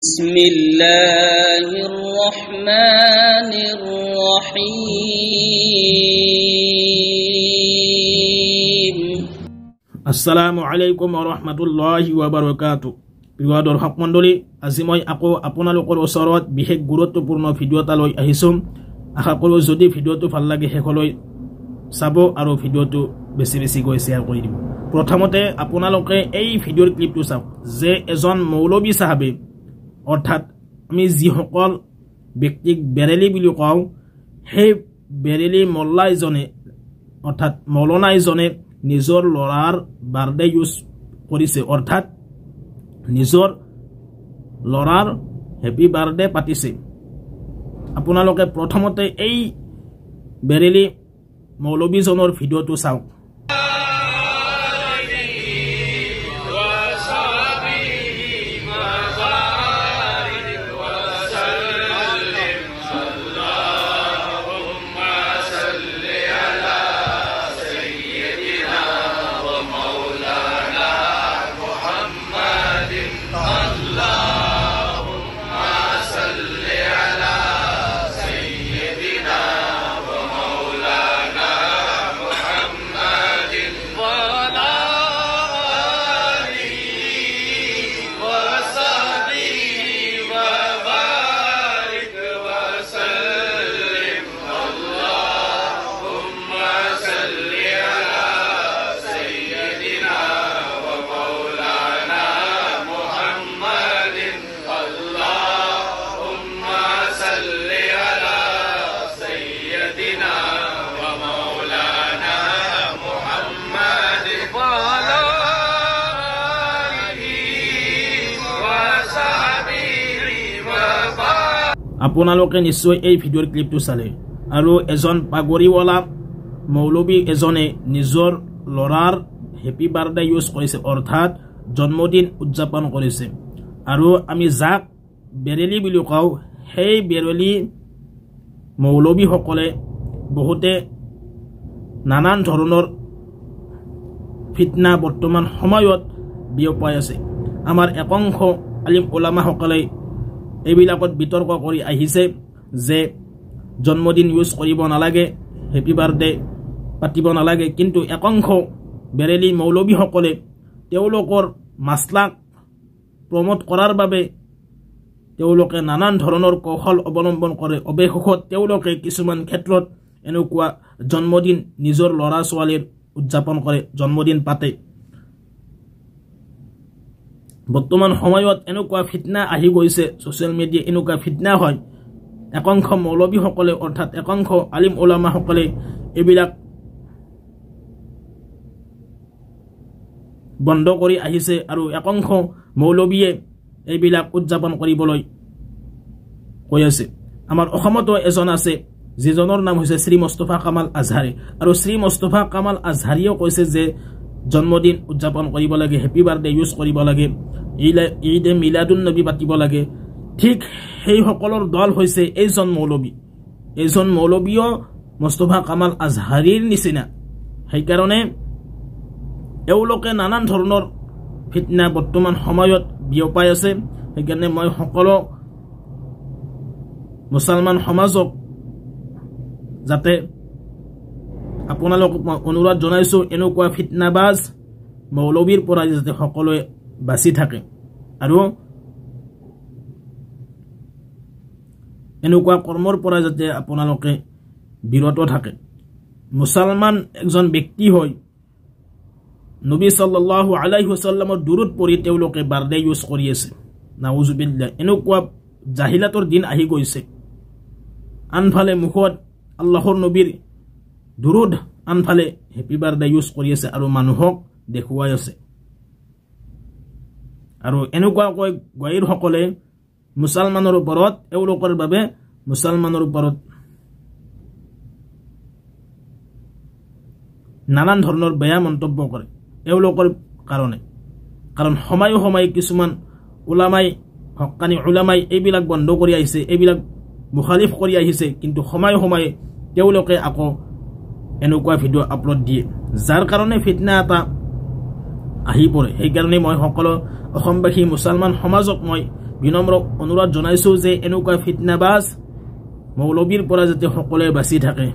بسم الله الرحمن الرحيم السلام عليكم ورحمة الله وبركاته প্ৰিয় দৰ্শক মণ্ডলী আজি মই আকৌ আপোনালোকৰ ওচৰত বিশেষ গুৰুত্বপূৰ্ণ ভিডিও এটা লৈ আহিছো আশা কৰোঁ যদি ভিডিওটো ভাল লাগে শেষলৈ চাব আৰু ভিডিওটো বেছি বেছি গৈ শেয়াৰ কৰি দিব প্ৰথমতে আপোনালোকে এই ভিডিওৰ ক্লিপটো চাওক যে এজন মৌলবী সাহাবে অৰ্থাৎ আমি যিসকল ব্যক্তিক বেৰেলি বুলি কওঁ সেই বেৰেলি মোল্লা এজনে অৰ্থাৎ মৌলানা এজনে নিজৰ লৰাৰ বাৰ্থডে ইউজ কৰিছে অৰ্থাৎ নিজৰ লৰাৰ হেপি বাৰ্থডে পাতিছে আপোনালোকে প্ৰথমতে এই বেৰেলি মৌলবী জনৰ ভিডিওটো চাওক আপোনালোকে নিশ্চয় এই ভিডিওৰ ক্লিপটো চালে আৰু এজন পাগৰিৱালা মৌলবী এজনে নিজৰ লৰাৰ হেপি বাৰ্থডে ইউজ কৰিছে অৰ্থাৎ জন্মদিন উদযাপন কৰিছে আৰু আমি যাক বেৰেলি বুলি কওঁ সেই বেৰেলি মৌলবী সকলে বহুতে নানান ধৰণৰ ফিতনা বৰ্তমান সময়ত বিয়পাই আছে আমাৰ একংশ আলিম উলামা সকলে এইবিলাকত বিতৰ্ক কৰি আহিছে যে জন্মদিন ইউজ কৰিব নালাগে হেপি বাৰ্থডে পাতিব নালাগে কিন্তু একংশ বেৰেলি মৌলবী সকলে তেওঁলোকৰ মাসলাক প্ৰমোট কৰাৰ বাবে তেওঁলোকে নানান ধৰণৰ কৌশল অৱলম্বন কৰে অৱশেষত তেওঁলোকে কিছুমান ক্ষেত্ৰত এনেকুৱা জন্মদিন নিজৰ লৰা ছোৱালীৰ উদযাপন কৰে জন্মদিন পাতে বৰ্তমান সময়ত এনেকুৱা ফিতনা আহি গৈছে সোশ্যাল মিডিয়া এনেকুৱা ফিতনা হয় একংশ মৌলবী সকলে অৰ্থাৎ একংশ আলিম উলামা সকলে এইবিলাক বন্ধ কৰি আহিছে আৰু একংশ মৌলবীয়ে এইবিলাক উদযাপন কৰিবলৈ কৈ আছে আমাৰ অসমতো এজন আছে যিজনৰ নাম হৈছে শ্ৰী মুস্তাফা কামাল আজহাৰী আৰু শ্ৰী মুস্তাফা কামাল আজহাৰীয়ে কৈছে যে জন্মদিন উদযাপন কৰিব লাগে হেপি বাৰ্থডে ইউজ কৰিব লাগে ঈদ মিলাদুন নবী পাতিব লাগে ঠিক সেই সকলৰ দল হৈছে এইজন মৌলবীও মুস্তাফা কামাল আজহাৰীৰ নিচিনা সেইকাৰণে এওঁলোকে নানান ধৰণৰ ফিতনা বৰ্তমান সময়ত বিয়পাই আছে সেইকাৰণে মই সকলো মুছলমান সমাজক যাতে আপোনালোকক অনুৰোধ জনাইছো এনেকুৱা ফিতনাবাজ মৌলবীৰ পৰা যাতে সকলোৱে বাচি থাকে আৰু এনেকুৱা কৰ্মৰ পৰা যাতে আপোনালোকে বিৰত থাকে মুছলমান একজন ব্যক্তি হয় নবী সাল্লাল্লাহু আলাইহি ওয়াসাল্লামৰ দুৰুদ পঢ়ি তেওঁলোকে বাৰ্থডে ইউজ কৰি আছে নাউজুবিল্লাহ এনেকুৱা জাহিলাতৰ দিন আহি গৈছে আনফালে মুখত আল্লাহৰ নবীৰ দুৰুদ আনফালে হেপি বাৰ্থডে ইউজ কৰি আছে আৰু মানুহক দেখুৱাই আছে আৰু এনেকুৱাকৈ গায়ৰ সকলে মুছলমানৰ ওপৰত এওঁলোকৰ বাবে মুছলমানৰ ওপৰত নানান ধৰণৰ বেয়া মন্তব্য কৰে এওঁলোকৰ কাৰণে কাৰণ সময় কিছুমান উলামাই হক্কানি উলামাই এইবিলাক বন্ধ কৰি আহিছে এইবিলাক মুখালিফ কৰি আহিছে কিন্তু সময় তেওঁলোকে আকৌ এনেকুৱা ভিডিও আপলোড দিয়ে যাৰ কাৰণে ফিতনা এটা আহি পৰে। সেইকাৰণে মই সকলো অসমবাসী মুছলমান সমাজক মই বিনম্ৰ অনুৰোধ জনাইছো যে এনেকুৱা ফিতনাবাজ মৌলবীৰ পৰা যাতে সকলোৱে বাচি থাকে।